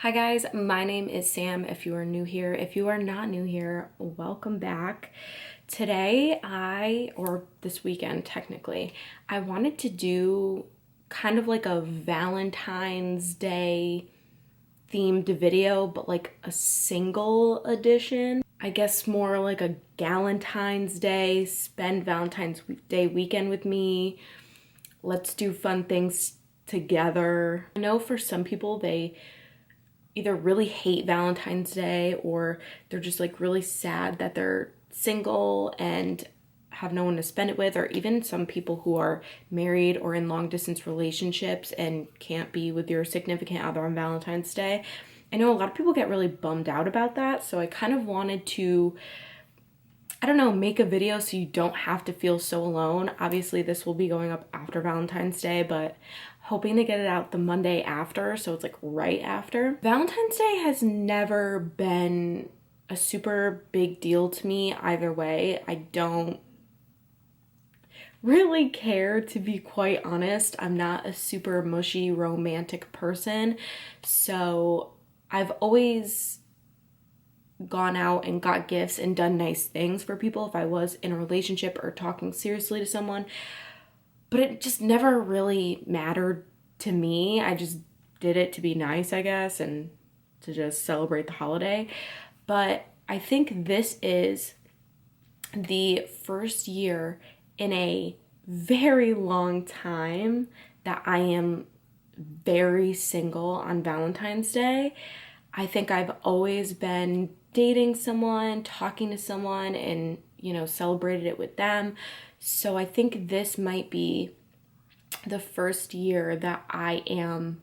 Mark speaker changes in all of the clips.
Speaker 1: Hi guys, my name is Sam if you are new here. If you are not new here, welcome back. Today or this weekend technically, I wanted to do kind of like a Valentine's Day themed video, but like a single edition. I guess more like a Galentine's Day, spend Valentine's Day weekend with me. Let's do fun things together. I know for some people they either really hate Valentine's Day or they're just like really sad that they're single and have no one to spend it with, or even some people who are married or in long distance relationships and can't be with your significant other on Valentine's Day. I know a lot of people get really bummed out about that, so I kind of wanted to, I don't know, make a video so you don't have to feel so alone. Obviously this will be going up after Valentine's Day, but hoping to get it out the Monday after, so it's like right after. Valentine's Day has never been a super big deal to me either way. I don't really care, to be quite honest. I'm not a super mushy romantic person, so I've always gone out and got gifts and done nice things for people if I was in a relationship or talking seriously to someone, but it just never really mattered to me. I just did it to be nice, I guess, and to just celebrate the holiday. But I think this is the first year in a very long time that I am very single on Valentine's Day. I think I've always been dating someone, talking to someone, and, you know, celebrated it with them. So I think this might be the first year that I am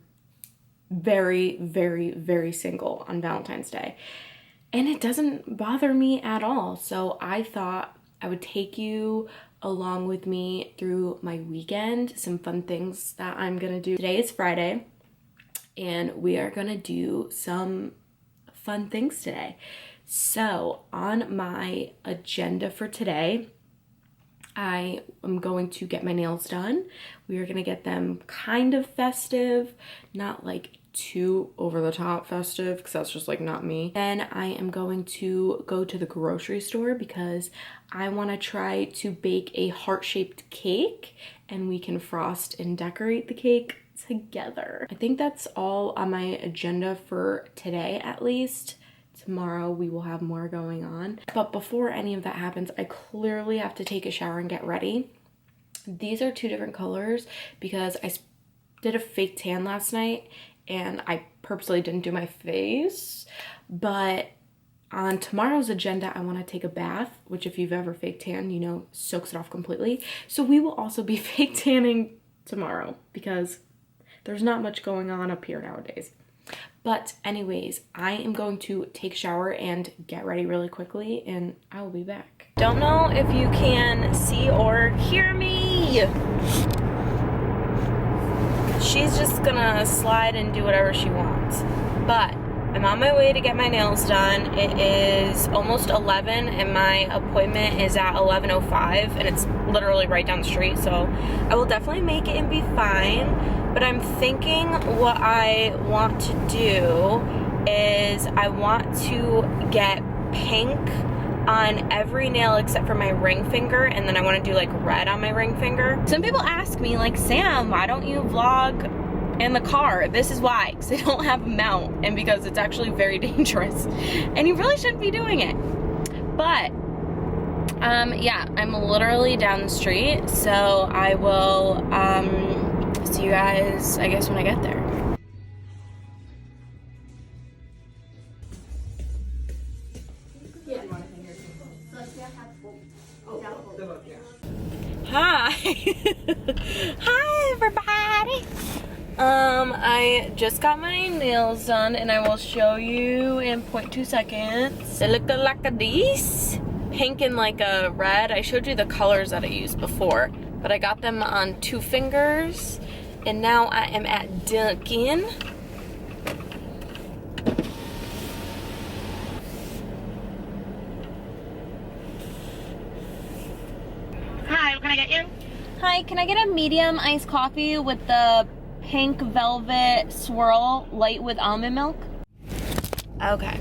Speaker 1: very, very, very single on Valentine's Day. And it doesn't bother me at all. So I thought I would take you along with me through my weekend, some fun things that I'm gonna do. Today is Friday, and we are gonna do some fun things today. So on my agenda for today, I am going to get my nails done. We are gonna get them kind of festive, not like too over the top festive, because that's just like not me. Then I am going to go to the grocery store because I want to try to bake a heart-shaped cake, and we can frost and decorate the cake together. I think that's all on my agenda for today, at least. Tomorrow we will have more going on. But before any of that happens, I clearly have to take a shower and get ready. These are two different colors because I did a fake tan last night and I purposely didn't do my face. But on tomorrow's agenda, I want to take a bath, which if you've ever fake tan, you know, soaks it off completely. So we will also be fake tanning tomorrow because there's not much going on up here nowadays. But anyways, I am going to take a shower and get ready really quickly, and I will be back. Don't know if you can see or hear me. She's just gonna slide and do whatever she wants. But I'm on my way to get my nails done. It is almost 11 and my appointment is at 11:05, and it's literally right down the street, so I will definitely make it and be fine. But I'm thinking what I want to do is I want to get pink on every nail except for my ring finger, and then I want to do like red on my ring finger. Some people ask me like, Sam, why don't you vlog in the car? This is why, because I don't have a mount and because it's actually very dangerous and you really shouldn't be doing it. But yeah, I'm literally down the street, so I will see you guys, I guess, when I get there. Hi. Hi, everybody. I just got my nails done, and I will show you in 0.2 seconds. They look like a this. Pink and like a red. I showed you the colors that I used before, but I got them on 2 fingers. And now I am at Dunkin'.
Speaker 2: Hi, what can I get you?
Speaker 1: Hi, can I get a medium iced coffee with the pink velvet swirl light with almond milk? Okay.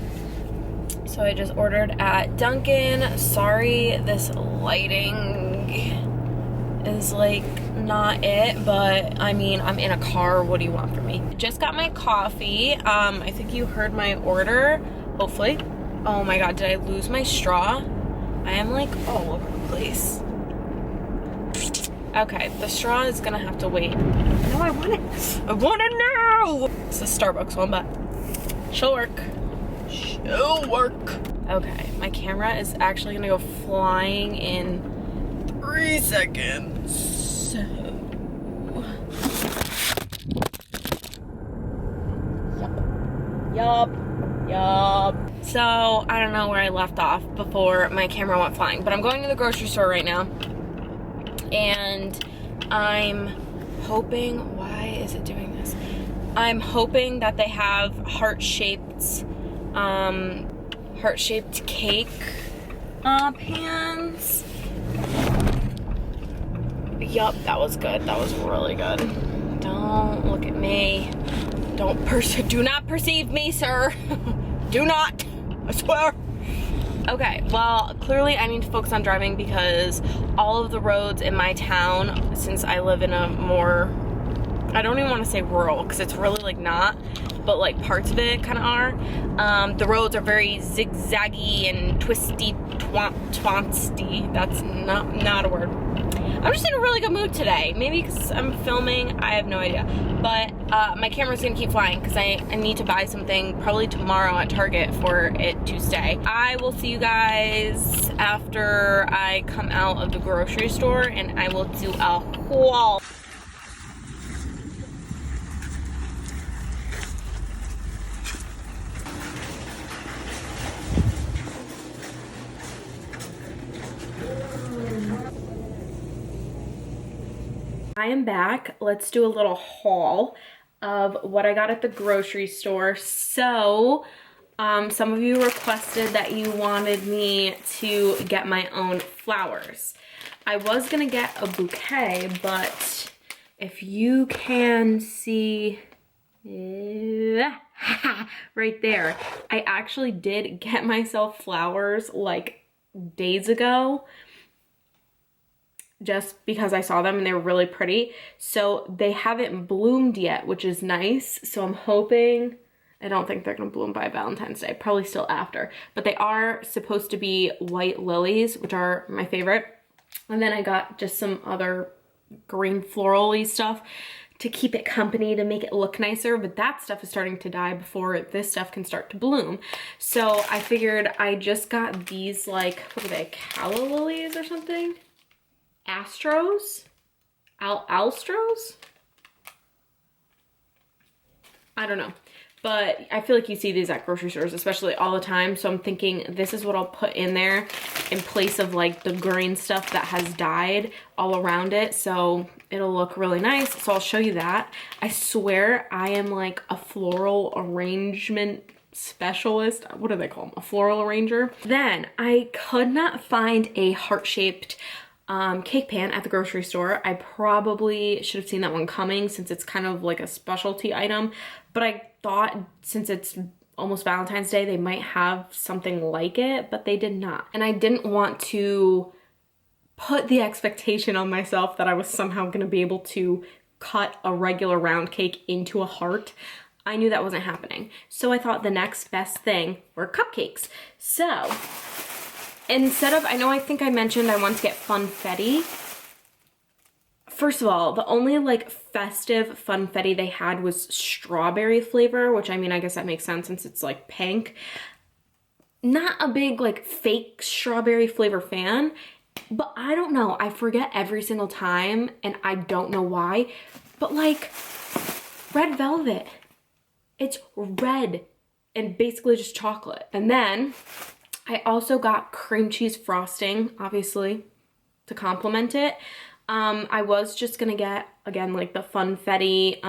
Speaker 1: So I just ordered at Dunkin'. Sorry, this lighting is like not it, but I mean, I'm in a car. What do you want from me? Just got my coffee. I think you heard my order, hopefully. Oh my God, did I lose my straw? I am like all over the place. Okay, the straw is gonna have to wait. No, I want it. I want it now! It's the Starbucks one, but she'll work. She'll work. Okay, my camera is actually gonna go flying in 3 seconds. So... Yup. So, I don't know where I left off before my camera went flying, but I'm going to the grocery store right now. And I'm hoping, why is it doing this? I'm hoping that they have heart-shaped cake pans. Yup, that was good. That was really good. Don't look at me. Do not perceive me, sir. Do not. I swear. Okay, well, clearly I need to focus on driving because all of the roads in my town, since I live in a more, I don't even want to say rural because it's really like not, but like parts of it kind of are. The roads are very zigzaggy and twisty, twansty. That's not a word. I'm just in a really good mood today. Maybe because I'm filming, I have no idea. But my camera's gonna keep flying because I need to buy something probably tomorrow at Target for it to stay. I will see you guys after I come out of the grocery store and I will do a haul. I am back. Let's do a little haul of what I got at the grocery store. So, some of you requested that you wanted me to get my own flowers. I was gonna get a bouquet, but if you can see right there, I actually did get myself flowers like days ago, just because I saw them and they were really pretty. So they haven't bloomed yet, which is nice. So I'm hoping, I don't think they're gonna bloom by Valentine's Day, probably still after. But they are supposed to be white lilies, which are my favorite. And then I got just some other green floral-y stuff to keep it company, to make it look nicer. But that stuff is starting to die before this stuff can start to bloom. So I figured I just got these, like, what are they, calla lilies or something? Astros? Alstros? I don't know. But I feel like you see these at grocery stores, especially all the time. So I'm thinking this is what I'll put in there in place of like the green stuff that has died all around it. So it'll look really nice. So I'll show you that. I swear I am like a floral arrangement specialist. What do they call them? A floral arranger. Then I could not find a heart-shaped cake pan at the grocery store. I probably should have seen that one coming since it's kind of like a specialty item, but I thought since it's almost Valentine's Day, they might have something like it, but they did not. And I didn't want to put the expectation on myself that I was somehow going to be able to cut a regular round cake into a heart. I knew that wasn't happening. So I thought the next best thing were cupcakes. So instead of, I think I mentioned I want to get funfetti. First of all, the only like festive funfetti they had was strawberry flavor, which I mean, I guess that makes sense since it's like pink. Not a big like fake strawberry flavor fan, but I don't know. I forget every single time and I don't know why, but like red velvet, it's red and basically just chocolate. And then I also got cream cheese frosting, obviously, to complement it. I was just gonna get, again, like the funfetti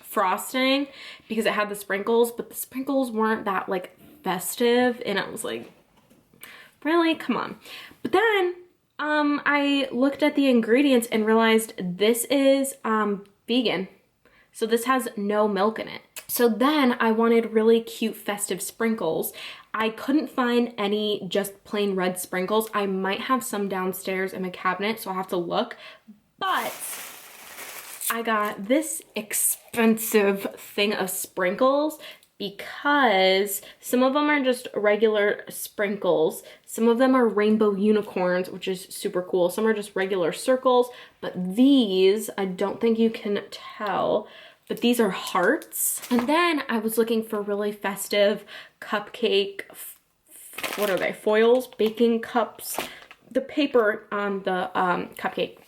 Speaker 1: frosting because it had the sprinkles, but the sprinkles weren't that like festive, and I was like, really? Come on. But then I looked at the ingredients and realized this is vegan. So this has no milk in it. So then I wanted really cute festive sprinkles. I couldn't find any just plain red sprinkles. I might have some downstairs in my cabinet, so I'll have to look. But I got this expensive thing of sprinkles because some of them are just regular sprinkles. Some of them are rainbow unicorns, which is super cool. Some are just regular circles, but these, I don't think you can tell, but these are hearts. And then I was looking for really festive cupcake, what are they, foils, baking cups, the paper on the cupcake.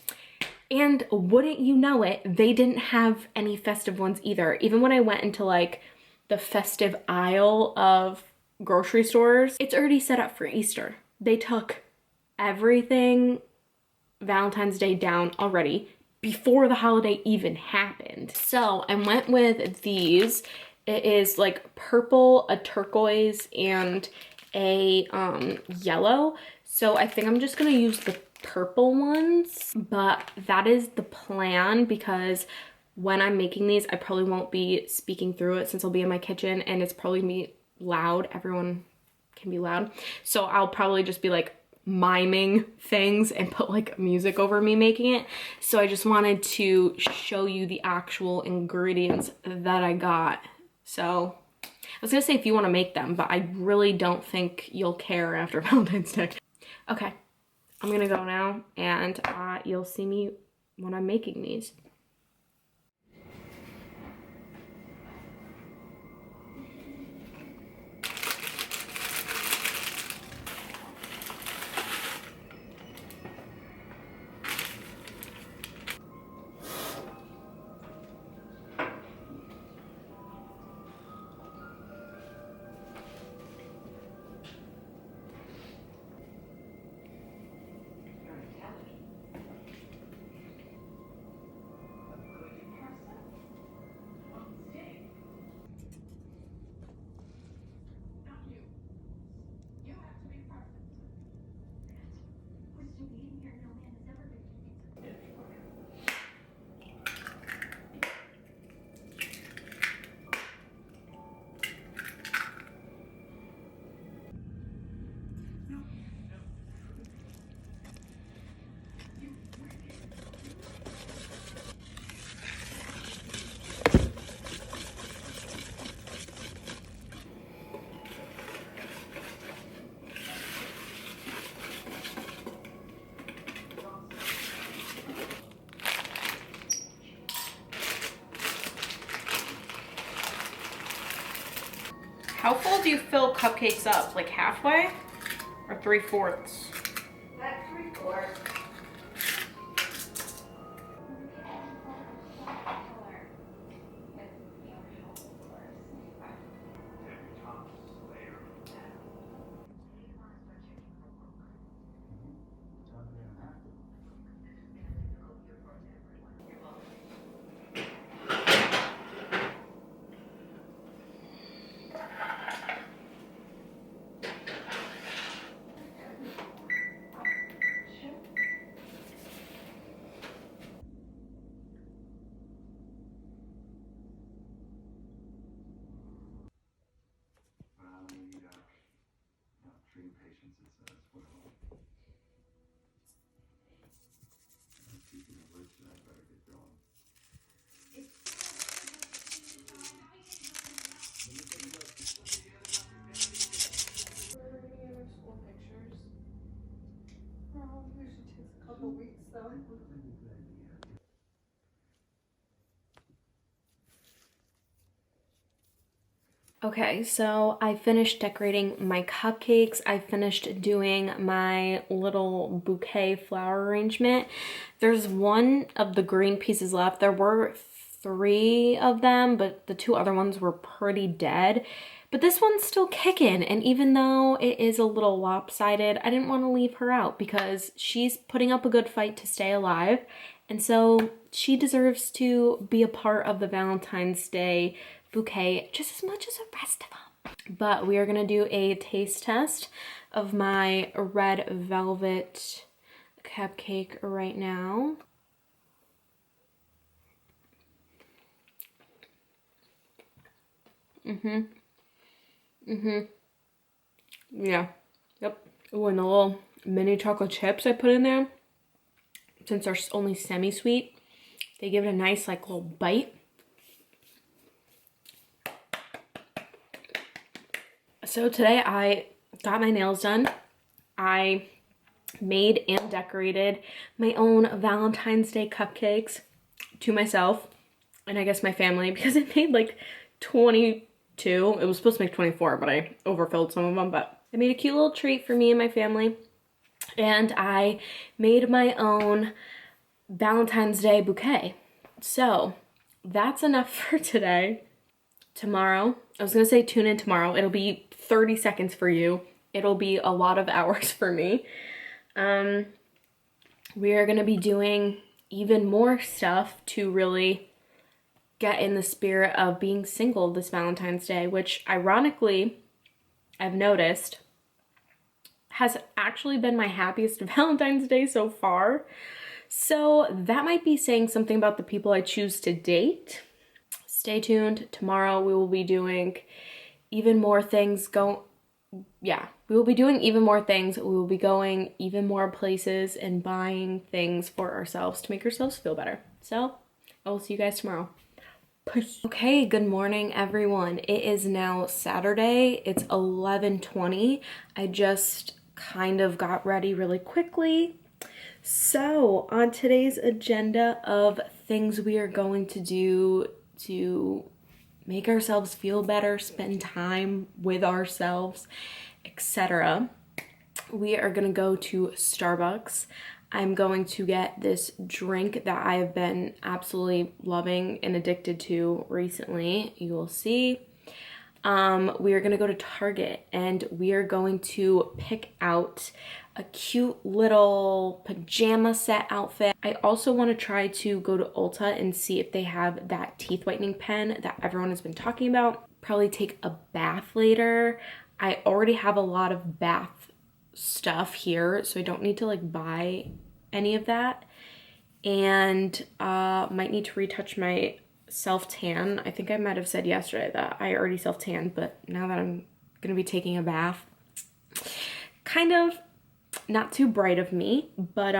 Speaker 1: And wouldn't you know it, they didn't have any festive ones either. Even when I went into like the festive aisle of grocery stores, it's already set up for Easter. They took everything Valentine's Day down already before the holiday even happened. So I went with these. It is like purple, a turquoise, and a yellow. So I think I'm just gonna use the purple ones, but that is the plan because when I'm making these, I probably won't be speaking through it since I'll be in my kitchen and it's probably gonna be loud. Everyone can be loud. So I'll probably just be like miming things and put like music over me making it. So I just wanted to show you the actual ingredients that I got. So I was gonna say if you wanna make them, but I really don't think you'll care after Valentine's Day. Okay, I'm gonna go now and you'll see me when I'm making these. How full do you fill cupcakes up? Like halfway or 3/4?
Speaker 2: Like 3/4.
Speaker 1: Okay, so I finished decorating my cupcakes. I finished doing my little bouquet flower arrangement. There's one of the green pieces left. There were 3 of them, but the 2 other ones were pretty dead. But this one's still kicking, and even though it is a little lopsided, I didn't want to leave her out because she's putting up a good fight to stay alive, and so she deserves to be a part of the Valentine's Day bouquet just as much as the rest of them. But we are gonna do a taste test of my red velvet cupcake right now. Yeah. Yep. Oh, and the little mini chocolate chips I put in there, since they're only semi-sweet, they give it a nice like little bite. So today I got my nails done. I made and decorated my own Valentine's Day cupcakes to myself and I guess my family, because it made like 22. It was supposed to make 24, but I overfilled some of them. But I made a cute little treat for me and my family. And I made my own Valentine's Day bouquet. So that's enough for today. Tomorrow, I was gonna say tune in tomorrow. It'll be 30 seconds for you. It'll be a lot of hours for me. We are gonna be doing even more stuff to really get in the spirit of being single this Valentine's Day, which ironically, I've noticed has actually been my happiest Valentine's Day so far. So that might be saying something about the people I choose to date. Stay tuned. Tomorrow we will be doing even more things. We will be doing even more things. We will be going even more places and buying things for ourselves to make ourselves feel better. So I will see you guys tomorrow. Peace. Okay, good morning everyone. It is now Saturday. It's 11:20. I just kind of got ready really quickly. So on today's agenda of things we are going to do to make ourselves feel better, spend time with ourselves, etc., we are gonna go to Starbucks. I'm going to get this drink that I have been absolutely loving and addicted to recently. You will see. We are gonna go to Target and we are going to pick out a cute little pajama set outfit. I also want to try to go to Ulta and see if they have that teeth whitening pen that everyone has been talking about. Probably take a bath later. I already have a lot of bath stuff here, so I don't need to like buy any of that. And might need to retouch my self-tan. I think I might have said yesterday that I already self-tanned, but now that I'm gonna be taking a bath, kind of not too bright of me, but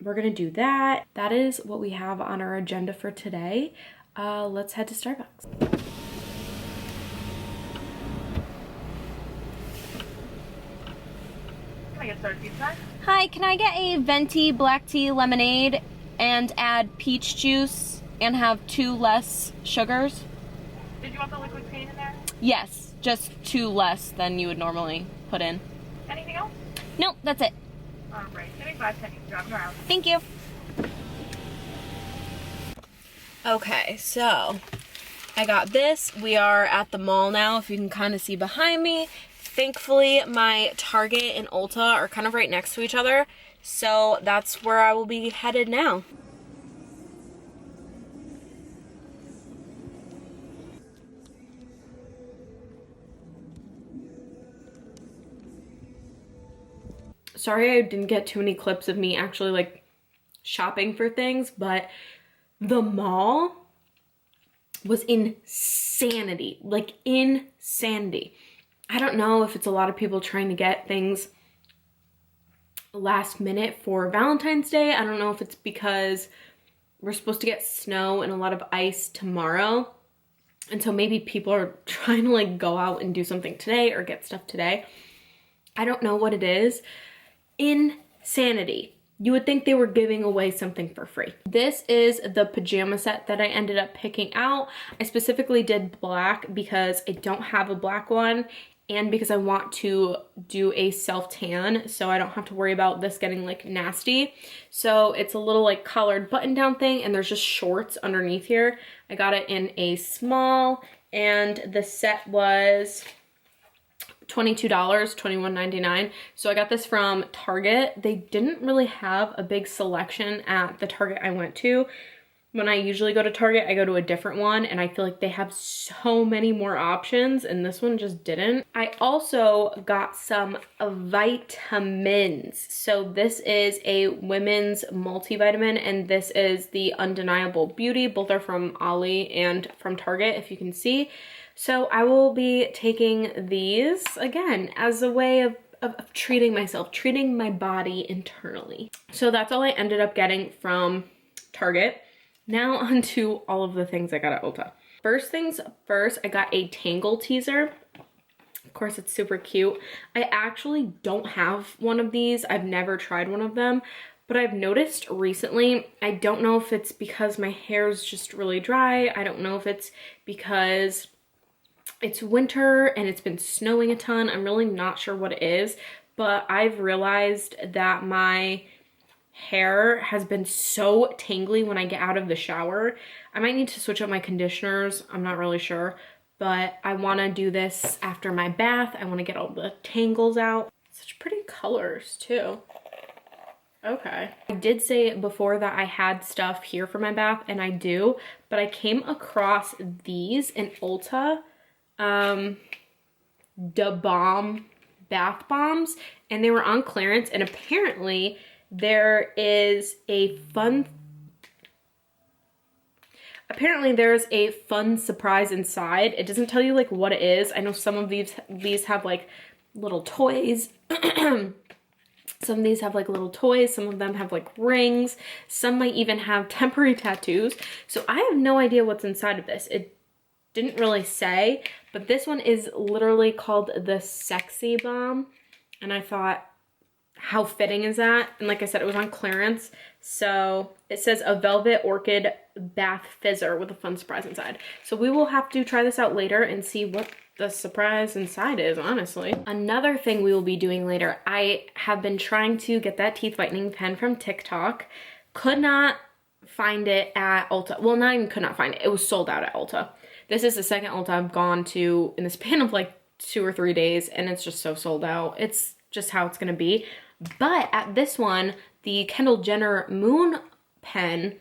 Speaker 1: we're gonna do that. That is what we have on our agenda for today. Let's head to Starbucks.
Speaker 2: Can I get started pizza?
Speaker 1: Hi, can I get a venti black tea lemonade and add peach juice and have 2 less sugars?
Speaker 2: Did you want the liquid cream in there?
Speaker 1: Yes, just 2 less than you would normally put in.
Speaker 2: Anything else?
Speaker 1: Nope, that's it.
Speaker 2: Alright, give me 5 seconds, driving around.
Speaker 1: Thank you. Okay, so I got this. We are at the mall now, if you can kind of see behind me. Thankfully, my Target and Ulta are kind of right next to each other, so that's where I will be headed now. Sorry I didn't get too many clips of me actually like shopping for things, but the mall was insanity, like insanity. I don't know if it's a lot of people trying to get things last minute for Valentine's Day. I don't know if it's because we're supposed to get snow and a lot of ice tomorrow. And so maybe people are trying to like go out and do something today or get stuff today. I don't know what it is. Insanity. You would think they were giving away something for free. This is the pajama set that I ended up picking out. I specifically did black because I don't have a black one and because I want to do a self-tan so I don't have to worry about this getting like nasty. So it's a little like collared button down thing and there's just shorts underneath here. I got it in a small and the set was $22, $21.99. So I got this from Target. They didn't really have a big selection at the Target I went to. When I usually go to Target, I go to a different one, and I feel like they have so many more options, and this one just didn't. I also got some vitamins. So this is a women's multivitamin, and this is the Undeniable Beauty. Both are from Ollie and from Target, if you can see. So I will be taking these, again, as a way of treating myself, treating my body internally. So that's all I ended up getting from Target. Now onto all of the things I got at Ulta. First things first, I got a Tangle teaser. Of course, it's super cute. I actually don't have one of these. I've never tried one of them, but I've noticed recently, I don't know if it's because my hair is just really dry. I don't know if it's because it's winter and it's been snowing a ton. I'm really not sure what it is, but I've realized that my hair has been so tangly when I get out of the shower. I might need to switch up my conditioners. I'm not really sure, but I want to do this after my bath. I want to get all the tangles out. Such pretty colors too. Okay. I did say before that I had stuff here for my bath, and I do, but I came across these in Ulta, Da Bomb bath bombs, and they were on clearance, and apparently there's a fun surprise inside. It doesn't tell you like what it is. I know some of these have like little toys. Some of these have like little toys. Some of them have like rings. Some might even have temporary tattoos. So I have no idea what's inside of this. It didn't really say, but this one is literally called the Sexy Bomb. And I thought, how fitting is that? And like I said, it was on clearance. So it says a velvet orchid bath fizzer with a fun surprise inside. So we will have to try this out later and see what the surprise inside is, honestly. Another thing we will be doing later, I have been trying to get that teeth whitening pen from TikTok. Could not find it at Ulta. Well, not even could not find it. It was sold out at Ulta. This is the second Ulta I've gone to in the span of like 2 or 3 days, and it's just so sold out. It's just how it's gonna be. But at this one, the Kendall Jenner Moon pen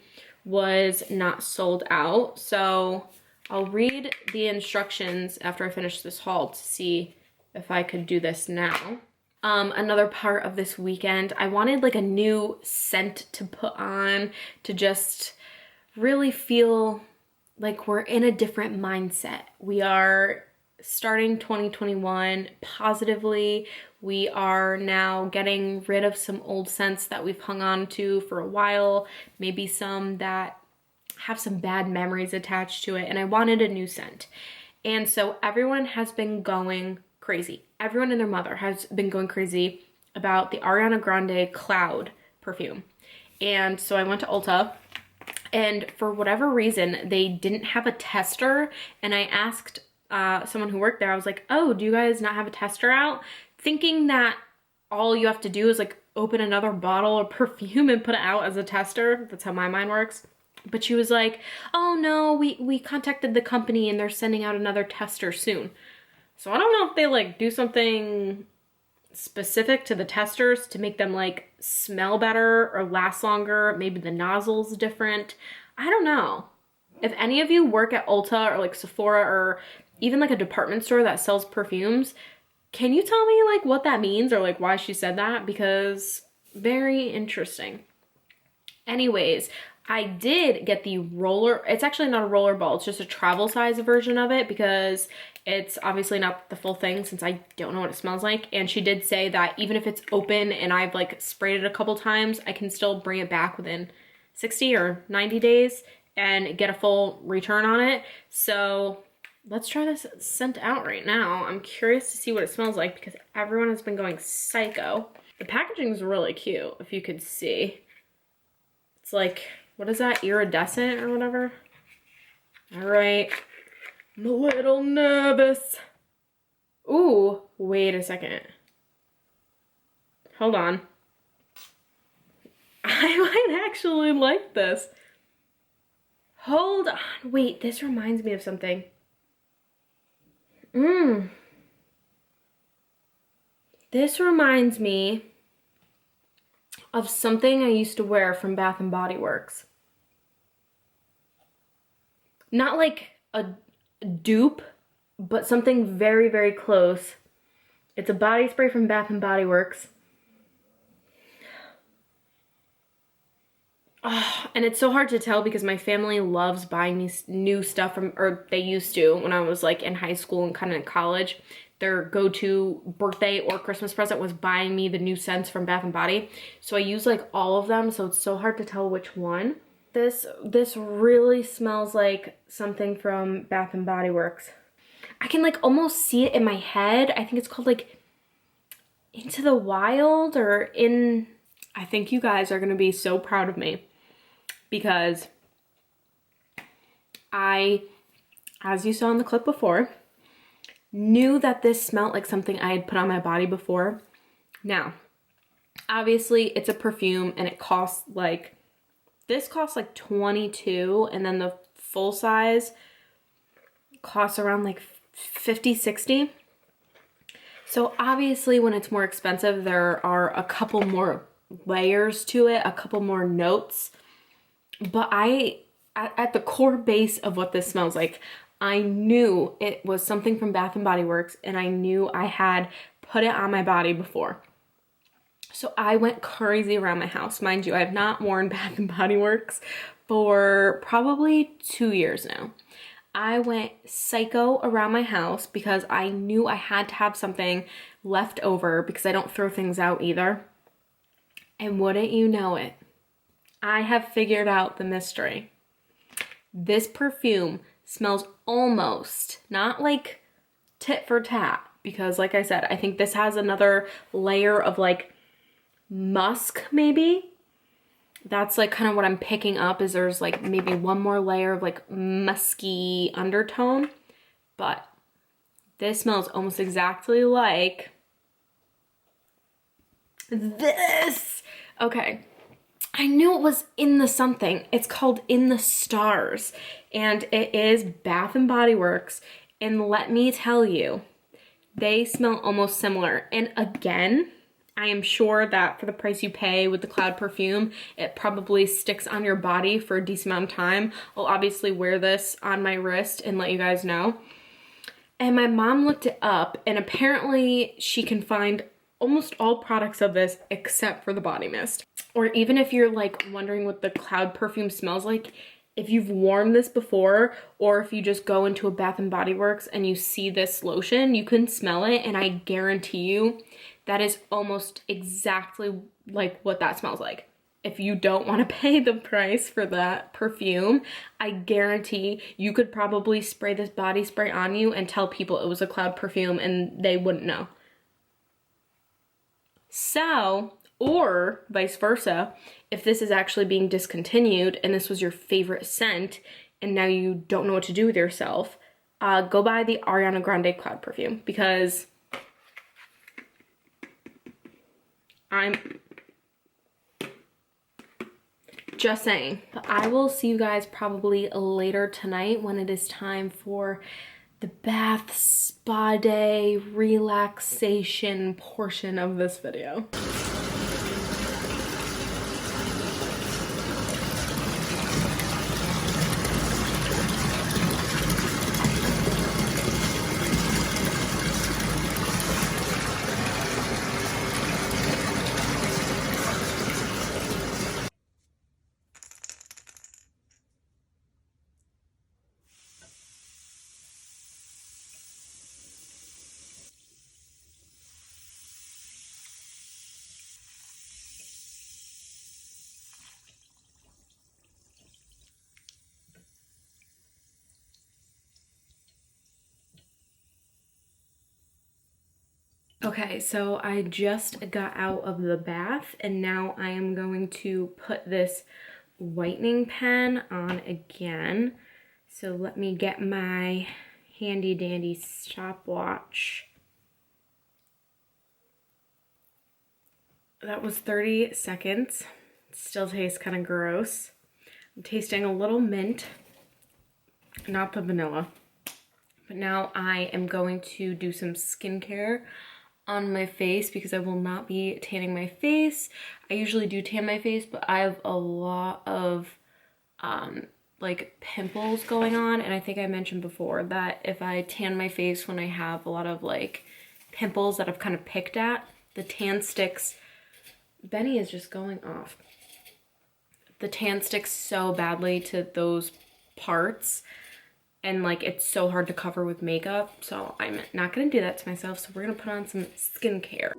Speaker 1: was not sold out. So I'll read the instructions after I finish this haul to see if I could do this now. Another part of this weekend, I wanted like a new scent to put on to just really feel like we're in a different mindset. We are starting 2021 positively. We are now getting rid of some old scents that we've hung on to for a while, maybe some that have some bad memories attached to it, and I wanted a new scent. And so everyone has been going crazy. Everyone and their mother has been going crazy about the Ariana Grande Cloud perfume. And so I went to Ulta, and for whatever reason, they didn't have a tester, and I asked someone who worked there, I was like, oh, do you guys not have a tester out? Thinking that all you have to do is like open another bottle of perfume and put it out as a tester. That's how my mind works. But she was like, oh no, we contacted the company and they're sending out another tester soon. So I don't know if they like do something specific to the testers to make them like smell better or last longer. Maybe the nozzle's different. I don't know. If any of you work at Ulta or like Sephora or even like a department store that sells perfumes, can you tell me like what that means or like why she said that? Because very interesting. Anyways, I did get the roller, it's actually not a roller ball, it's just a travel size version of it because it's obviously not the full thing since I don't know what it smells like. And she did say that even if it's open and I've like sprayed it a couple times, I can still bring it back within 60 or 90 days and get a full return on it. So let's try this scent out right now. I'm curious to see what it smells like because everyone has been going psycho. The packaging is really cute, if you could see. It's like, what is that, iridescent or whatever? All right, I'm a little nervous. Ooh, wait a second. Hold on. I might actually like this. Hold on, wait, this reminds me of something. This reminds me of something I used to wear from Bath and Body Works. not like a dupe, but something very, very close. It's a body spray from Bath and Body Works. Oh, and it's so hard to tell because my family loves buying me new stuff from, or they used to when I was like in high school and kind of in college. Their go-to birthday or Christmas present was buying me the new scents from Bath and Body. So I use like all of them, so it's so hard to tell which one. This really smells like something from Bath and Body Works. I can like almost see it in my head. I think it's called like Into the Wild or in... I think you guys are gonna be so proud of me because I, as you saw in the clip before, knew that this smelled like something I had put on my body before. Now, obviously it's a perfume and it costs like, this costs like $22 and then the full size costs around like $50, $60. So obviously when it's more expensive, there are a couple more layers to it, a couple more notes. But at the core base of what this smells like, I knew it was something from Bath and Body Works and I knew I had put it on my body before. So I went crazy around my house. Mind you, I have not worn Bath and Body Works for probably 2 years now. I went psycho around my house because I knew I had to have something left over because I don't throw things out either. And wouldn't you know it, I have figured out the mystery. This perfume smells almost, not like tit for tat, because like I said, I think this has another layer of like musk maybe. That's like kind of what I'm picking up, is there's like maybe one more layer of like musky undertone. But this smells almost exactly like this. Okay, I knew it was in the something. It's called In the Stars and it is Bath and Body Works. And let me tell you, they smell almost similar. And again, I am sure that for the price you pay with the Cloud perfume, it probably sticks on your body for a decent amount of time. I'll obviously wear this on my wrist and let you guys know. And my mom looked it up and apparently she can find almost all products of this except for the body mist. Or even if you're like wondering what the Cloud perfume smells like, if you've worn this before, or if you just go into a Bath and Body Works and you see this lotion, you can smell it and I guarantee you that is almost exactly like what that smells like. If you don't want to pay the price for that perfume, I guarantee you could probably spray this body spray on you and tell people it was a Cloud perfume and they wouldn't know. So, or vice versa, if this is actually being discontinued and this was your favorite scent and now you don't know what to do with yourself, go buy the Ariana Grande Cloud perfume because I'm just saying. But I will see you guys probably later tonight when it is time for the bath spa day relaxation portion of this video. Okay, so I just got out of the bath and now I am going to put this whitening pen on again. So let me get my handy dandy stopwatch. That was 30 seconds. It still tastes kind of gross. I'm tasting a little mint, not the vanilla. But now I am going to do some skincare on my face because I will not be tanning my face. I usually do tan my face, but I have a lot of like pimples going on, and I think I mentioned before that if I tan my face when I have a lot of like pimples that I've kind of picked at, the tan sticks. Benny is just going off. The tan sticks so badly to those parts, and like it's so hard to cover with makeup, so I'm not gonna do that to myself. So we're gonna put on some skincare.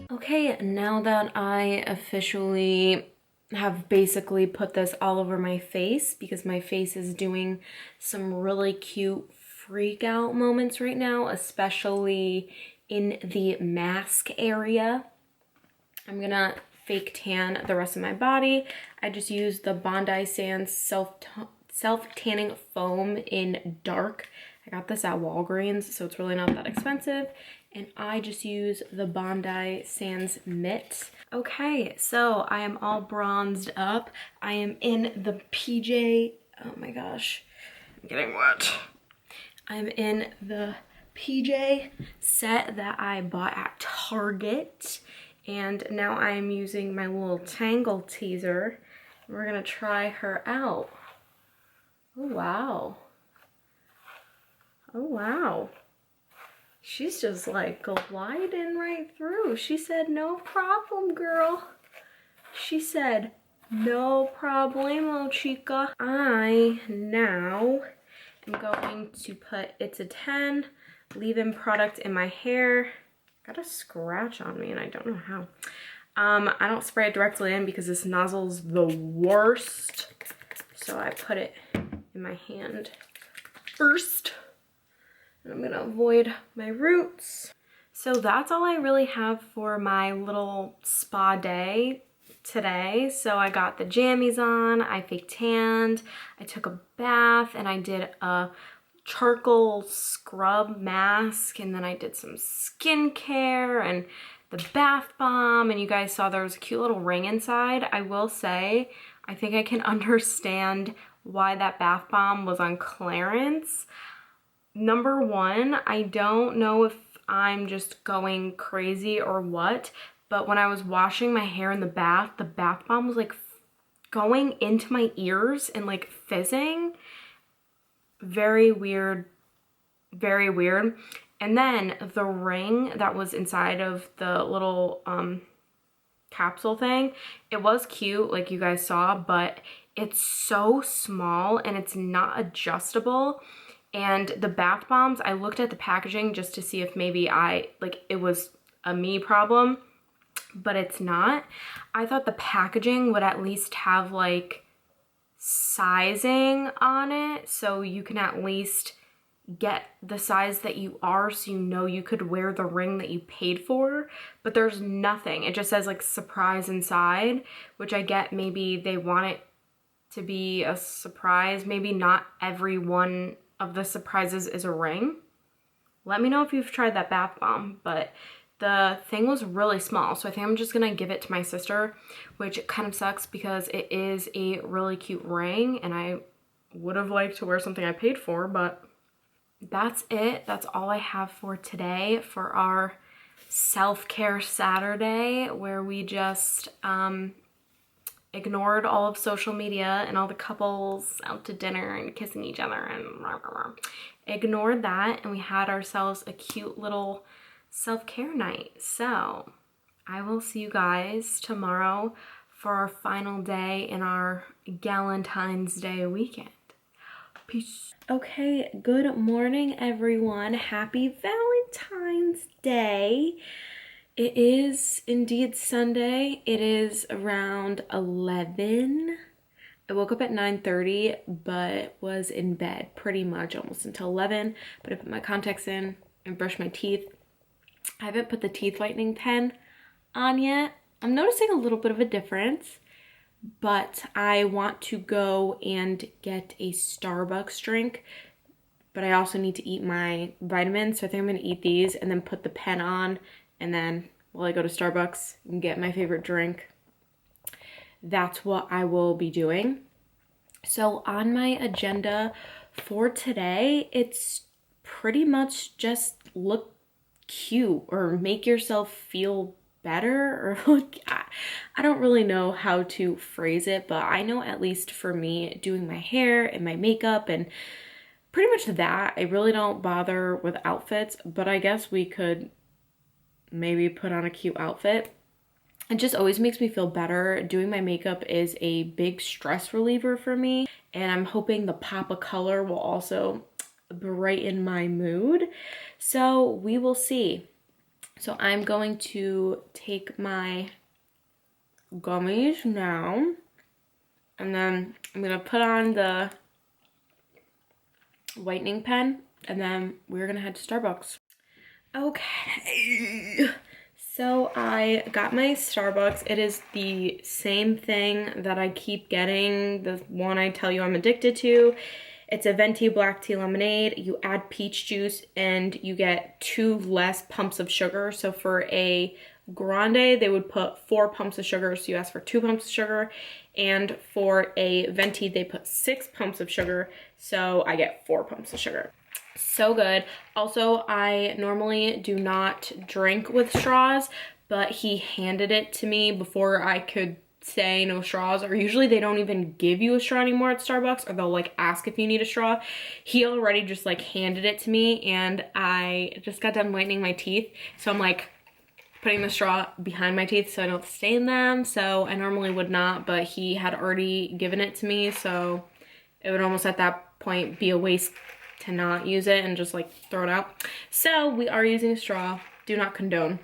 Speaker 1: Okay, now that I officially have basically put this all over my face because my face is doing some really cute freak out moments right now, especially in the mask area. I'm gonna fake tan the rest of my body. I just used the Bondi Sands self-tanning foam in dark. I got this at Walgreens, so it's really not that expensive. And I just use the Bondi Sands mitt. Okay, so I am all bronzed up. I am in the PJ, oh my gosh, I'm getting wet. I'm in the PJ set that I bought at Target. And now I'm using my little Tangle teaser. We're gonna try her out. Oh, wow. Oh, wow. She's just like gliding right through. She said, no problem, girl. She said, no problemo, chica. I now am going to put It's a 10 leave-in product in my hair. Got a scratch on me and I don't know how. I don't spray it directly in because this nozzle's the worst. So I put it in my hand first. And I'm gonna avoid my roots. So that's all I really have for my little spa day today. So I got the jammies on, I fake tanned, I took a bath, and I did a charcoal scrub mask, and then I did some skincare and the bath bomb, and you guys saw there was a cute little ring inside. I will say, I think I can understand why that bath bomb was on clearance. Number one, I don't know if I'm just going crazy or what, but when I was washing my hair in the bath bomb was like going into my ears and like fizzing. Very weird, very weird. And then the ring that was inside of the little capsule thing, it was cute like you guys saw, but it's so small and it's not adjustable. And the bath bombs, I looked at the packaging just to see if maybe it was a me problem, but it's not. I thought the packaging would at least have like sizing on it so you can at least get the size that you are, so you know you could wear the ring that you paid for, but there's nothing. It just says like surprise inside, which I get maybe they want it to be a surprise. Maybe not every one of the surprises is a ring. Let me know if you've tried that bath bomb, but the thing was really small, so I think I'm just gonna give it to my sister, which kind of sucks because it is a really cute ring and I would have liked to wear something I paid for, but that's it. That's all I have for today for our self-care Saturday, where we just ignored all of social media and all the couples out to dinner and kissing each other and blah, blah, blah. Ignored that, and we had ourselves a cute little self-care night. So I will see you guys tomorrow for our final day in our Valentine's Day weekend. Peace. Okay, good morning everyone. Happy Valentine's Day. It is indeed Sunday. It is around 11. I woke up at 9:30, but was in bed pretty much almost until 11. But I put my contacts in and brushed my teeth. I haven't put the teeth whitening pen on yet. I'm noticing a little bit of a difference, but I want to go and get a Starbucks drink, but I also need to eat my vitamins. So I think I'm gonna eat these and then put the pen on, and then while I go to Starbucks and get my favorite drink, that's what I will be doing. So on my agenda for today, it's pretty much just look cute or make yourself feel better, or look, I don't really know how to phrase it, but I know at least for me, doing my hair and my makeup and pretty much that, I really don't bother with outfits, but I guess we could maybe put on a cute outfit. It just always makes me feel better. Doing my makeup is a big stress reliever for me, and I'm hoping the pop of color will also brighten my mood. So we will see. So I'm going to take my gummies now, and then I'm gonna put on the whitening pen, and then we're gonna head to Starbucks. Okay. So I got my Starbucks. It is the same thing that I keep getting, the one I tell you I'm addicted to. It's a venti black tea lemonade. You add peach juice and you get 2 less pumps of sugar. So for a grande, they would put 4 pumps of sugar, so you ask for 2 pumps of sugar. And for a venti, they put 6 pumps of sugar, so I get 4 pumps of sugar. So good. Also, I normally do not drink with straws, but he handed it to me before I could say no straws, or usually they don't even give you a straw anymore at Starbucks, or they'll like ask if you need a straw. He already just like handed it to me, and I just got done whitening my teeth, so I'm like putting the straw behind my teeth so I don't stain them. So I normally would not, but he had already given it to me, so it would almost at that point be a waste to not use it and just like throw it out. So we are using a straw, do not condone.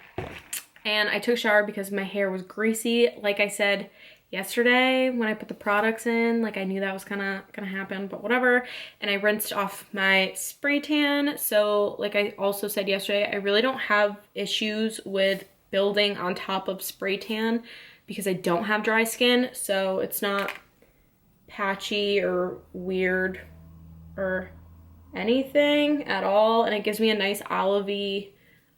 Speaker 1: And I took a shower because my hair was greasy. Like I said yesterday when I put the products in, like I knew that was gonna happen, but whatever. And I rinsed off my spray tan. So like I also said yesterday, I really don't have issues with building on top of spray tan because I don't have dry skin. So it's not patchy or weird or anything at all, and it gives me a nice olivey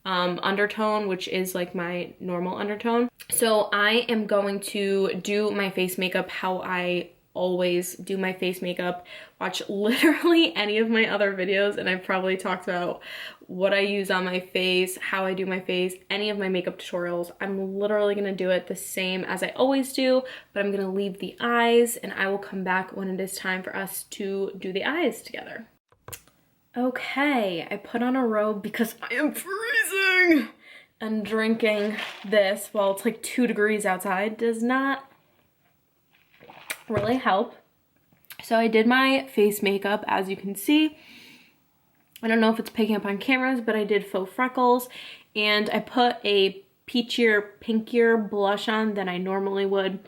Speaker 1: undertone, which is like my normal undertone. So I am going to do my face makeup how I always do my face makeup. Watch literally any of my other videos, and I've probably talked about what I use on my face, how I do my face, any of my makeup tutorials. I'm literally gonna do it the same as I always do, but I'm gonna leave the eyes, and I will come back when it is time for us to do the eyes together. Okay, I put on a robe because I am freezing, and drinking this while it's like 2 degrees outside does not really help. So I did my face makeup, as you can see. I don't know if it's picking up on cameras, but I did faux freckles, and I put a peachier, pinkier blush on than I normally would.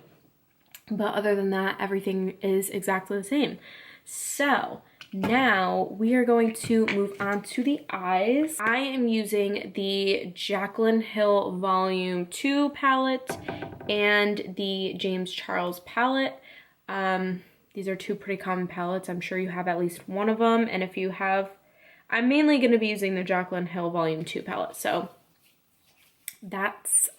Speaker 1: But other than that, everything is exactly the same. So now we are going to move on to the eyes. I am using the Jaclyn Hill Volume 2 palette and the James Charles palette. These are 2 pretty common palettes. I'm sure you have at least one of them. And if you have, I'm mainly going to be using the Jaclyn Hill Volume 2 palette. So that's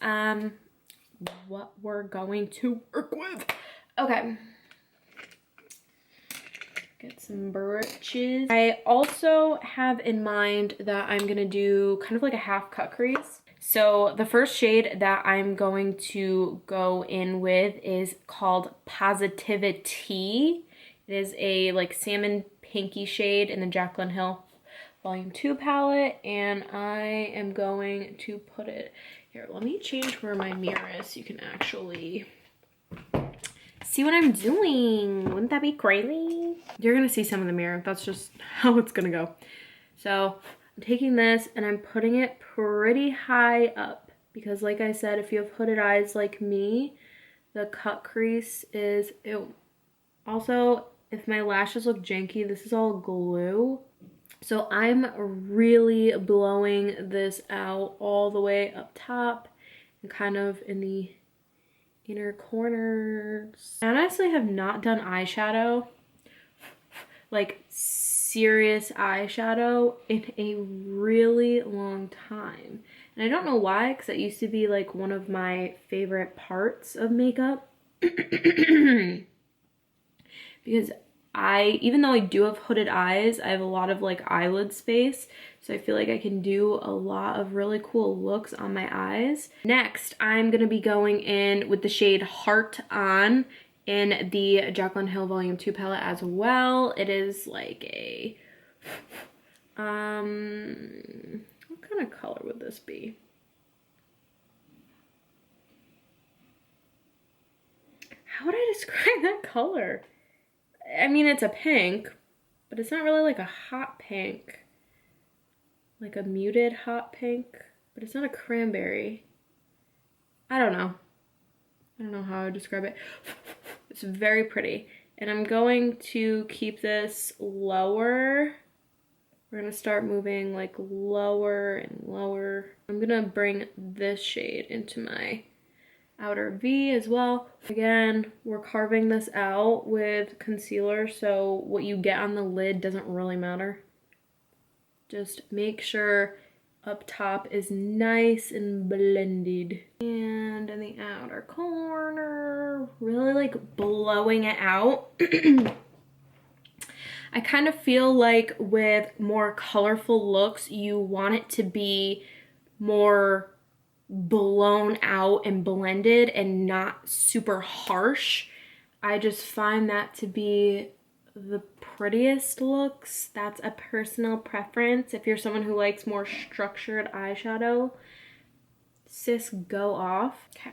Speaker 1: what we're going to work with. Okay. Get some brushes. I also have in mind that I'm gonna do kind of like a half cut crease. So the first shade that I'm going to go in with is called Positivity. It is a like salmon pinky shade in the Jaclyn Hill Volume 2 palette, and I am going to put it here. Let me change where my mirror is so you can actually see what I'm doing. Wouldn't that be crazy? You're gonna see some in the mirror. That's just how it's gonna go. So I'm taking this and I'm putting it pretty high up because like I said, if you have hooded eyes like me, the cut crease is, ew. Also, if my lashes look janky, this is all glue. So I'm really blowing this out all the way up top and kind of in the inner corners. I honestly have not done eyeshadow, like serious eyeshadow, in a really long time. And I don't know why, because it used to be like one of my favorite parts of makeup. Because even though I do have hooded eyes, I have a lot of like eyelid space. So I feel like I can do a lot of really cool looks on my eyes. Next, I'm gonna be going in with the shade Heart On in the Jaclyn Hill Volume 2 palette as well. It is like a, what kind of color would this be? How would I describe that color? I mean, it's a pink, but it's not really like a hot pink. Like a muted hot pink, but it's not a cranberry. I don't know. I don't know how I would describe it. It's very pretty. And I'm going to keep this lower. We're gonna start moving like lower and lower. I'm gonna bring this shade into my outer V as well. Again, we're carving this out with concealer, so what you get on the lid doesn't really matter. Just make sure up top is nice and blended. And in the outer corner, really like blowing it out. I kind of feel like with more colorful looks, you want it to be more blown out and blended and not super harsh. I just find that to be the prettiest looks. That's a personal preference. If you're someone who likes more structured eyeshadow, sis, go off. Okay.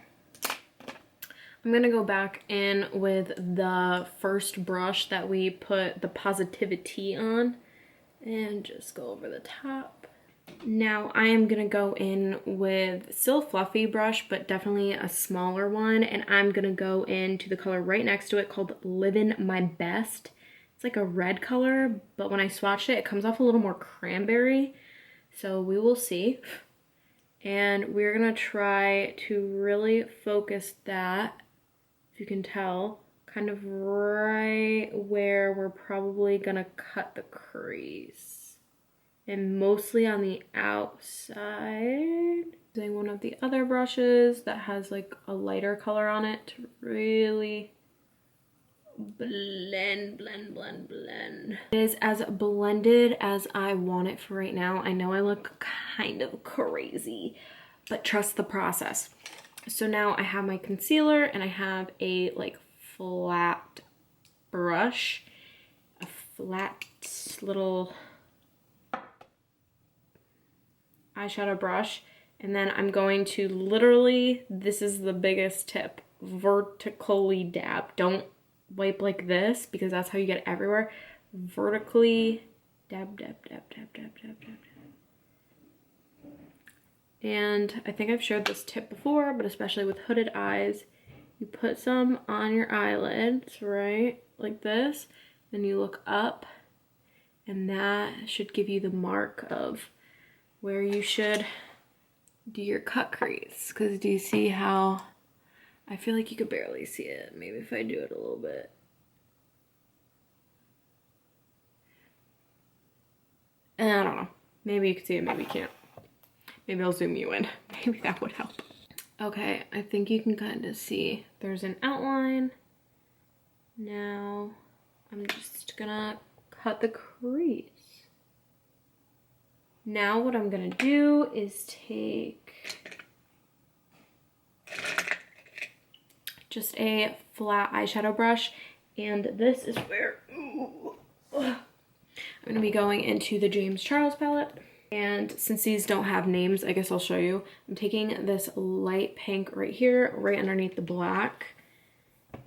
Speaker 1: I'm gonna go back in with the first brush that we put the Positivity on and just go over the top. Now I am gonna go in with still a fluffy brush, but definitely a smaller one, and I'm gonna go into the color right next to it called Livin' My Best. It's like a red color, but when I swatched it, it comes off a little more cranberry, so we will see. And we're gonna try to really focus that, if you can tell, kind of right where we're probably gonna cut the crease. And mostly on the outside. Using one of the other brushes that has like a lighter color on it to really blend, blend, blend, blend. It is as blended as I want it for right now. I know I look kind of crazy, but trust the process. So now I have my concealer and I have a like flat brush, a flat little eyeshadow brush, and then I'm going to literally, this is the biggest tip, vertically dab. Don't wipe like this because that's how you get everywhere. Vertically dab, dab, dab, dab, dab, dab, dab, dab. And I think I've shared this tip before, but especially with hooded eyes, you put some on your eyelids, right? Like this. Then you look up, and that should give you the mark of where you should do your cut crease. Because do you see how I feel like you could barely see it? Maybe if I do it a little bit. And I don't know. Maybe you can see it, maybe you can't. Maybe I'll zoom you in. Maybe that would help. Okay, I think you can kind of see there's an outline. Now I'm just gonna cut the crease. Now what I'm gonna do is take just a flat eyeshadow brush, and this is where I'm gonna be going into the James Charles palette. And since these don't have names, I guess I'll show you. I'm taking this light pink right here, right underneath the black,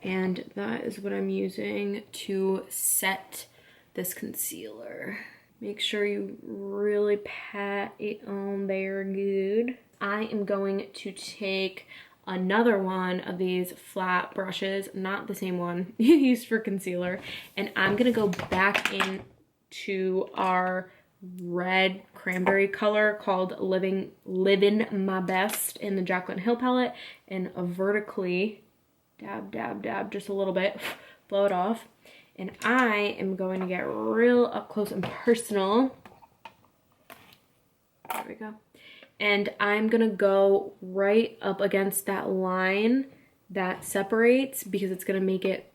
Speaker 1: and that is what I'm using to set this concealer. Make sure you really pat it on there good. I am going to take another one of these flat brushes, not the same one you used for concealer, and I'm gonna go back into our red cranberry color called Livin' My Best in the Jaclyn Hill palette, and vertically dab, dab, dab, just a little bit, blow it off. And I am going to get real up close and personal. There we go. And I'm gonna go right up against that line that separates, because it's gonna make it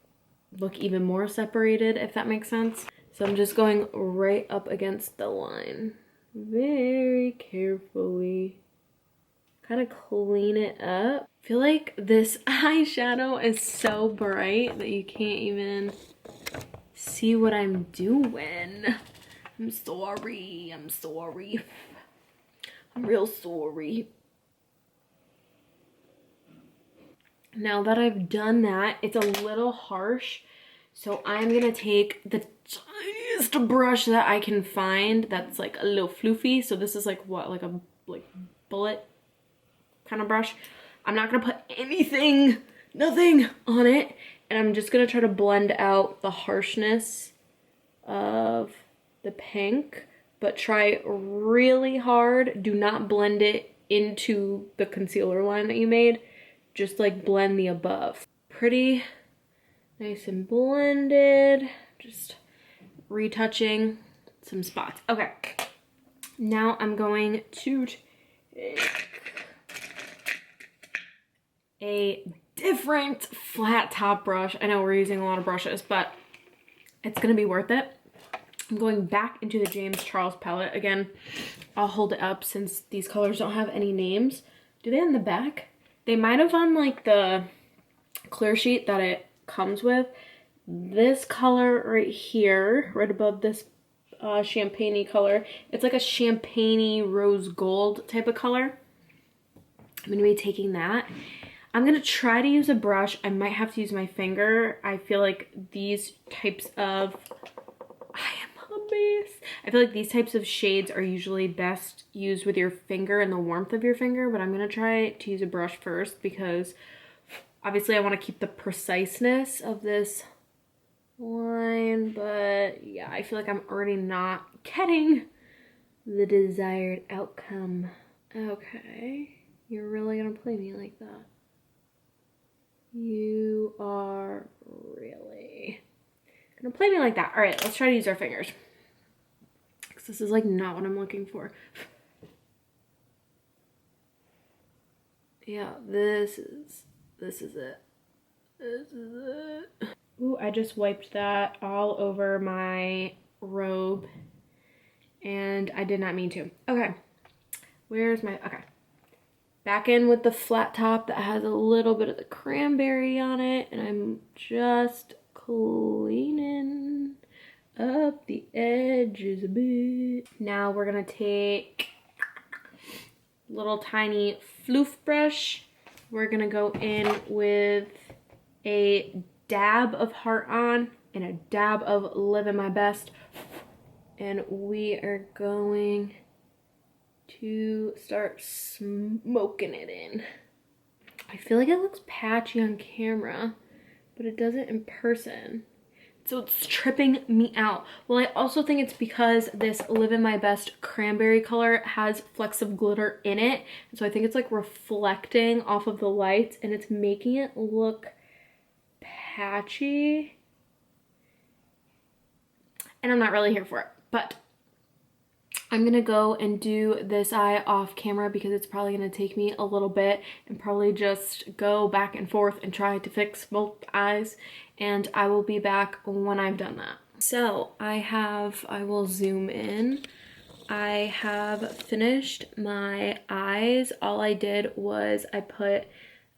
Speaker 1: look even more separated, if that makes sense. So I'm just going right up against the line, very carefully. Kind of clean it up. I feel like this eyeshadow is so bright that you can't even see what I'm doing. I'm sorry, I'm sorry. I'm real sorry. Now that I've done that, it's a little harsh. So I'm gonna take the tiniest brush that I can find that's like a little floofy. So this is like what, like a bullet kind of brush. I'm not gonna put anything, nothing on it. And I'm just gonna try to blend out the harshness of the pink, but try really hard. Do not blend it into the concealer line that you made. Just like blend the above. Pretty nice and blended. Just retouching some spots. Okay, now I'm going to take a different flat top brush. I know we're using a lot of brushes, but it's gonna be worth it. I'm going back into the James Charles palette. Again, I'll hold it up since these colors don't have any names. Do they on the back? They might have on like the clear sheet that it comes with. This color right here, right above this champagne-y color, it's like a champagne-y rose gold type of color. I'm gonna be taking that. I'm gonna try to use a brush. I might have to use my finger. I feel like these types of, I feel like these types of shades are usually best used with your finger and the warmth of your finger, but I'm gonna try to use a brush first because obviously I wanna keep the preciseness of this line, but yeah, I feel like I'm already not getting the desired outcome. Okay, you're really gonna play me like that? You are really gonna play me like that. All right, let's try to use our fingers. Because this is like not what I'm looking for. Yeah, this is it. This is it. Ooh, I just wiped that all over my robe and I did not mean to. Okay, where's my, okay. Back in with the flat top that has a little bit of the cranberry on it, and I'm just cleaning up the edges a bit. Now we're gonna take a little tiny floof brush. We're gonna go in with a dab of Heart On and a dab of Livin' My Best, and we are going to start smoking it in. I feel like it looks patchy on camera, but it doesn't in person. So it's tripping me out. Well, I also think it's because this Livin' My Best cranberry color has flecks of glitter in it. So I think it's like reflecting off of the lights and it's making it look patchy. And I'm not really here for it, but I'm gonna go and do this eye off camera because it's probably gonna take me a little bit and probably just go back and forth and try to fix both eyes, and I will be back when I've done that. So I will zoom in. I have finished my eyes. All I did was I put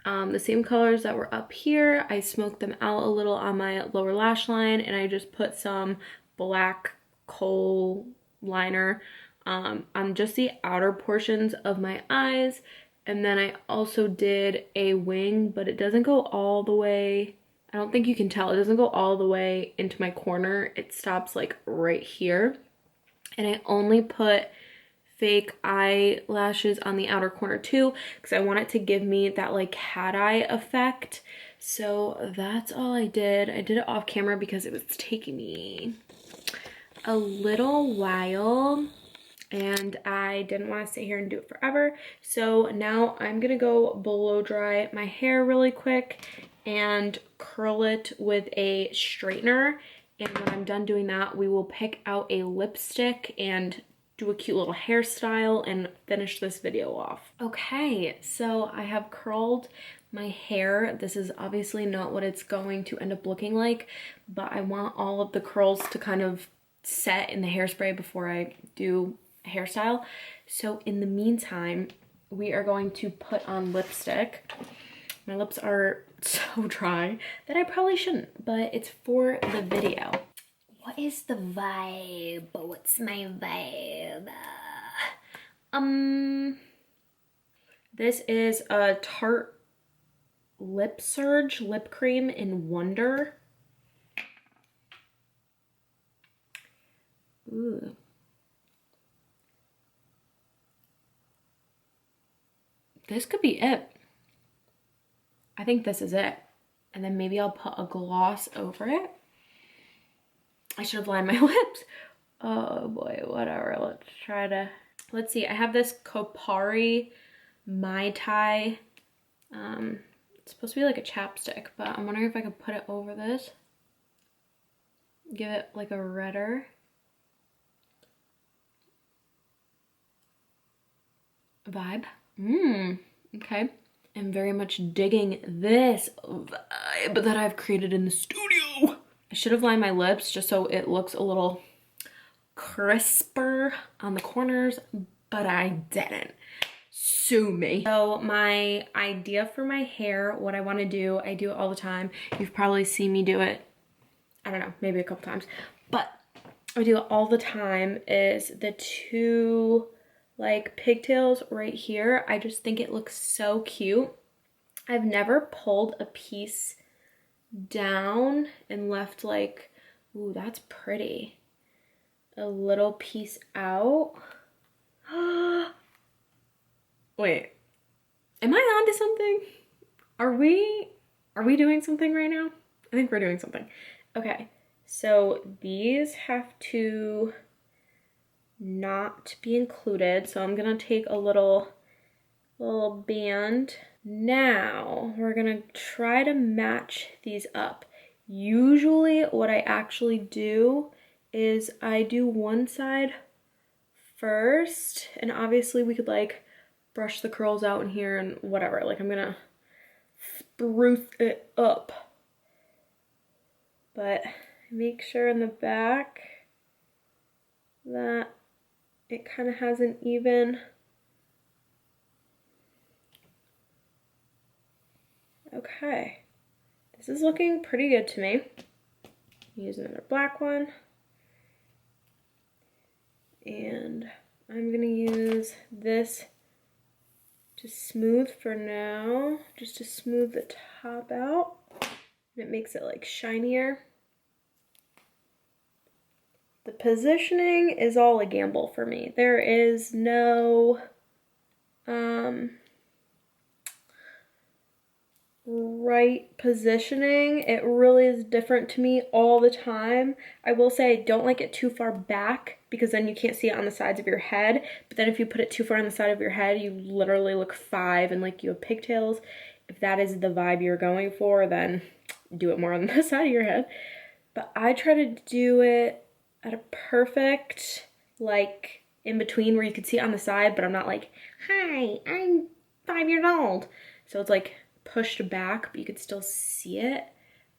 Speaker 1: the same colors that were up here. I smoked them out a little on my lower lash line, and I just put some black kohl liner on just the outer portions of my eyes. And then I also did a wing, but it doesn't go all the way, I don't think you can tell, it doesn't go all the way into my corner. It stops like right here. And I only put fake eyelashes on the outer corner too, because I want it to give me that like cat eye effect. So that's all I did. I did it off camera because it was taking me a little while and I didn't want to sit here and do it forever. So now I'm gonna go blow dry my hair really quick and curl it with a straightener. And when I'm done doing that, we will pick out a lipstick and do a cute little hairstyle and finish this video off. Okay, so I have curled my hair. This is obviously not what it's going to end up looking like, but I want all of the curls to kind of set in the hairspray before I do a hairstyle. So in the meantime, we are going to put on lipstick. My lips are so dry that I probably shouldn't, but it's for the video. What is the vibe? What's my vibe? This is a Tarte Lip Surge lip cream in Wonder. Ooh. This could be it. I think this is it. And then maybe I'll put a gloss over it. I should have lined my lips. Oh boy, whatever. Let's see. I have this Kopari Mai Tai. It's supposed to be like a chapstick, but I'm wondering if I could put it over this. Give it like a redder vibe. Okay. I'm very much digging this vibe that I've created in the studio. I should have lined my lips just so it looks a little crisper on the corners, but I didn't. Sue me. So my idea for my hair, what I want to do, I do it all the time. You've probably seen me do it, I don't know, maybe a couple times, but I do it all the time, is the two like pigtails right here. I just think it looks so cute. I've never pulled a piece down and left like, ooh, that's pretty, a little piece out. Wait, am I onto something? Are we doing something right now? I think we're doing something. Okay, so these have to not be included. So I'm gonna take a little band. Now we're gonna try to match these up. Usually what I actually do is I do one side first, and obviously we could like brush the curls out in here and whatever. Like I'm gonna spruce it up, but make sure in the back that it kind of has an even. Okay, this is looking pretty good to me. Use another black one, and I'm gonna use this to smooth for now, just to smooth the top out. It makes it like shinier. The positioning is all a gamble for me. There is no right positioning. It really is different to me all the time. I will say I don't like it too far back because then you can't see it on the sides of your head. But then if you put it too far on the side of your head, you literally look 5 and like you have pigtails. If that is the vibe you're going for, then do it more on the side of your head. But I try to do it at a perfect, like, in between where you could see it on the side, but I'm not like, hi, I'm 5 years old. So it's like pushed back, but you could still see it.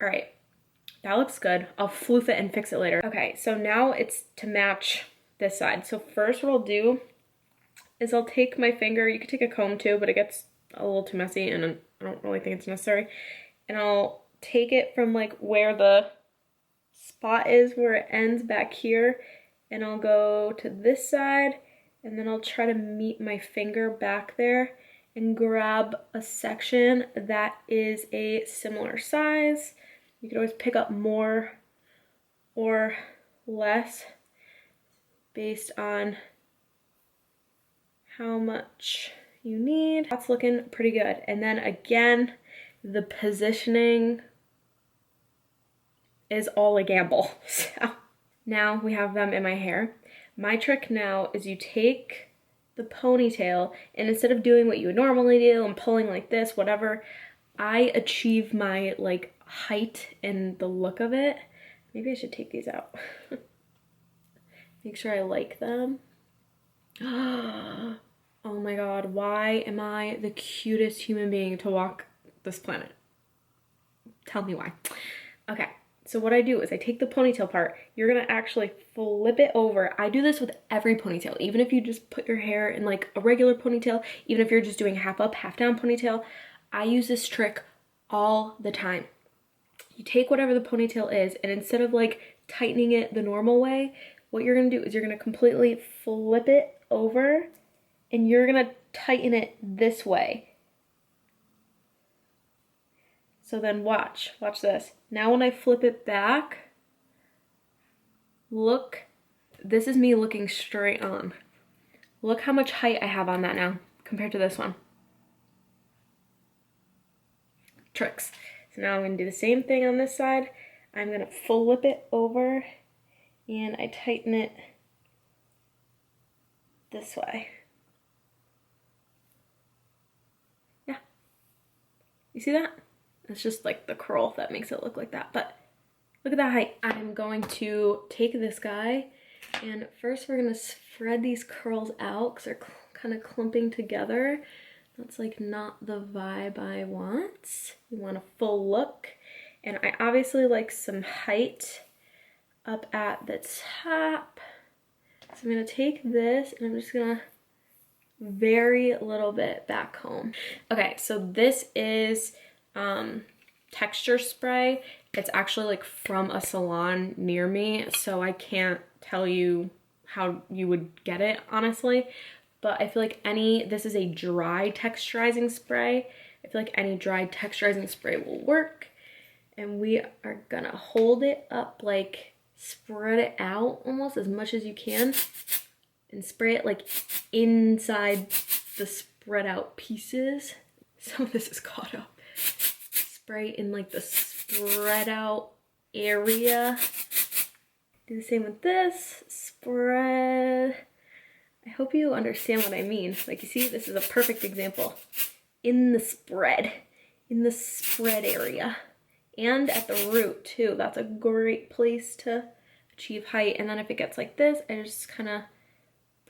Speaker 1: All right, that looks good. I'll floof it and fix it later. Okay, so now it's to match this side. So first what I'll do is I'll take my finger, you could take a comb too, but it gets a little too messy and I don't really think it's necessary. And I'll take it from like where the spot is, where it ends back here, and I'll go to this side, and then I'll try to meet my finger back there and grab a section that is a similar size. You can always pick up more or less based on how much you need. That's looking pretty good. And then again, the positioning is all a gamble. So Now we have them in my hair. My trick now is you take the ponytail, and instead of doing what you would normally do and pulling like this, whatever, I achieve my like height and the look of it. Maybe I should take these out. Make sure I like them. Oh my God, why am I the cutest human being to walk this planet? Tell me why. Okay, so what I do is I take the ponytail part. You're gonna actually flip it over. I do this with every ponytail, even if you just put your hair in like a regular ponytail, even if you're just doing half up, half down ponytail. I use this trick all the time. You take whatever the ponytail is, and instead of like tightening it the normal way, what you're gonna do is you're gonna completely flip it over, and you're gonna tighten it this way. So then watch this. Now when I flip it back, look, this is me looking straight on. Look how much height I have on that now compared to this one. Tricks. So now I'm gonna do the same thing on this side. I'm gonna flip it over and I tighten it this way. Yeah. You see that? It's just like the curl that makes it look like that, but look at that height. I'm going to take this guy, and first we're gonna spread these curls out because they're kind of clumping together. That's like not the vibe I want. You want a full look, and I obviously like some height up at the top. So I'm gonna take this and I'm just gonna very little bit back home. Okay, so this is texture spray. It's actually like from a salon near me, so I can't tell you how you would get it, honestly. But I feel like this is a dry texturizing spray. I feel like any dry texturizing spray will work. And we are gonna hold it up, like spread it out almost as much as you can, and spray it like inside the spread out pieces. Some of this is caught up. Spray in like the spread out area. Do the same with this. Spread. I hope you understand what I mean. Like, you see, this is a perfect example. In the spread area. And at the root too. That's a great place to achieve height. And then if it gets like this, I just kind of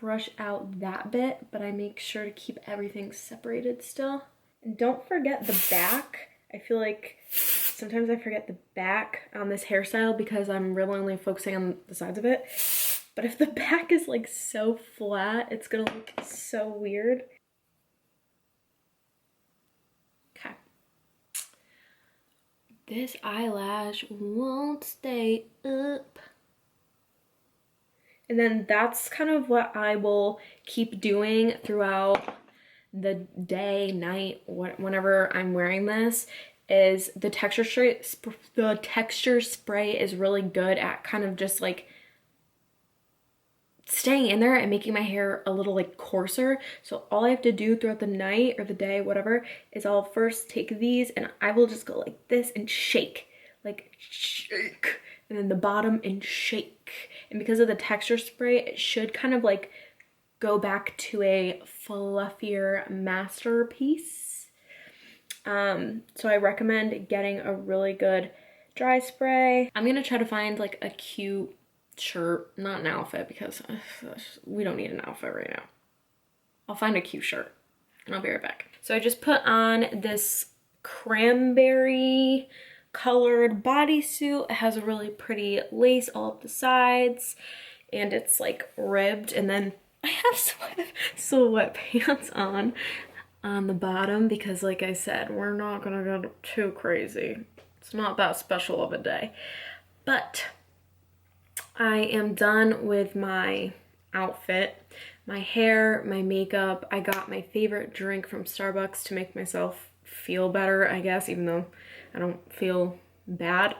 Speaker 1: brush out that bit, but I make sure to keep everything separated still. And don't forget the back. I feel like sometimes I forget the back on this hairstyle because I'm really only focusing on the sides of it. But if the back is like so flat, it's gonna look so weird. Okay. This eyelash won't stay up. And then that's kind of what I will keep doing throughout the day, night, whenever I'm wearing this, is the texture spray is really good at kind of just like staying in there and making my hair a little like coarser. So all I have to do throughout the night or the day, whatever, is I'll first take these and I will just go like this and shake, like shake, and then the bottom and shake. And because of the texture spray, it should kind of like go back to a fluffier masterpiece. So I recommend getting a really good dry spray. I'm gonna try to find like a cute shirt, not an outfit, because we don't need an outfit right now. I'll find a cute shirt and I'll be right back. So I just put on this cranberry colored bodysuit. It has a really pretty lace all up the sides and it's like ribbed, and then I have sweatpants on the bottom because, like I said, we're not gonna go too crazy. It's not that special of a day. But I am done with my outfit, my hair, my makeup. I got my favorite drink from Starbucks to make myself feel better, I guess, even though I don't feel bad.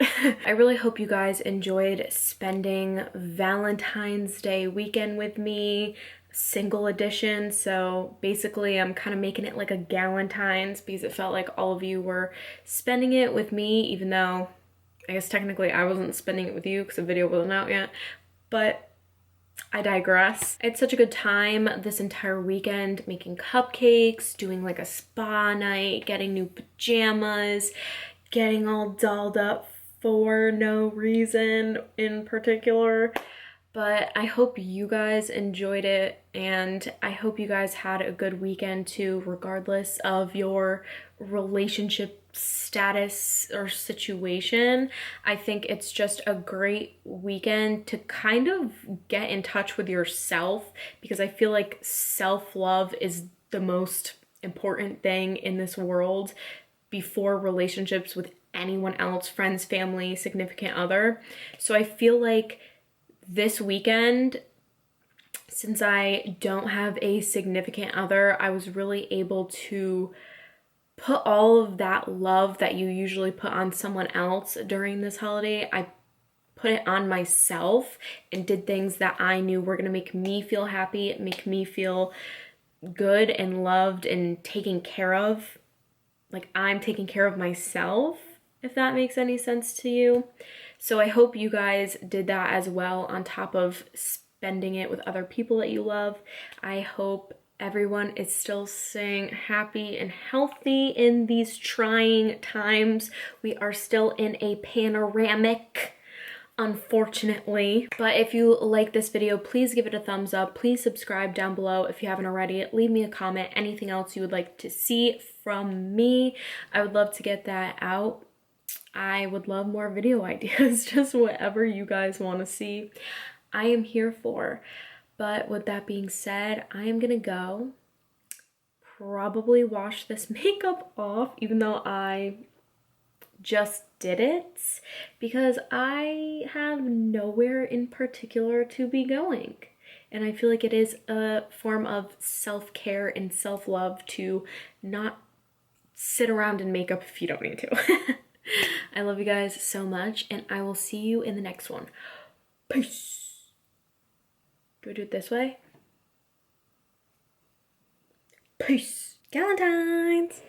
Speaker 1: I really hope you guys enjoyed spending Valentine's Day weekend with me, single edition. So basically I'm kind of making it like a Galentine's because it felt like all of you were spending it with me, even though I guess technically I wasn't spending it with you because the video wasn't out yet. but I digress. I had such a good time this entire weekend making cupcakes, doing like a spa night, getting new pajamas, getting all dolled up for no reason in particular. But I hope you guys enjoyed it, and I hope you guys had a good weekend too, regardless of your relationship status or situation. I think it's just a great weekend to kind of get in touch with yourself, because I feel like self-love is the most important thing in this world before relationships with anyone else, friends, family, significant other. So I feel like this weekend, since I don't have a significant other, I was really able to put all of that love that you usually put on someone else during this holiday, I put it on myself and did things that I knew were gonna make me feel happy, make me feel good and loved and taken care of. Like I'm taking care of myself, if that makes any sense to you. So I hope you guys did that as well, on top of spending it with other people that you love. I hope everyone is still staying happy and healthy in these trying times. We are still in a panoramic, unfortunately. But if you like this video, please give it a thumbs up. Please subscribe down below if you haven't already. Leave me a comment, anything else you would like to see from me. I would love to get that out. I would love more video ideas, just whatever you guys want to see, I am here for. But with that being said, I am gonna go probably wash this makeup off, even though I just did it, because I have nowhere in particular to be going. And I feel like it is a form of self-care and self-love to not sit around in makeup if you don't need to. I love you guys so much, and I will see you in the next one. Peace. Do I do it this way? Peace. Valentines.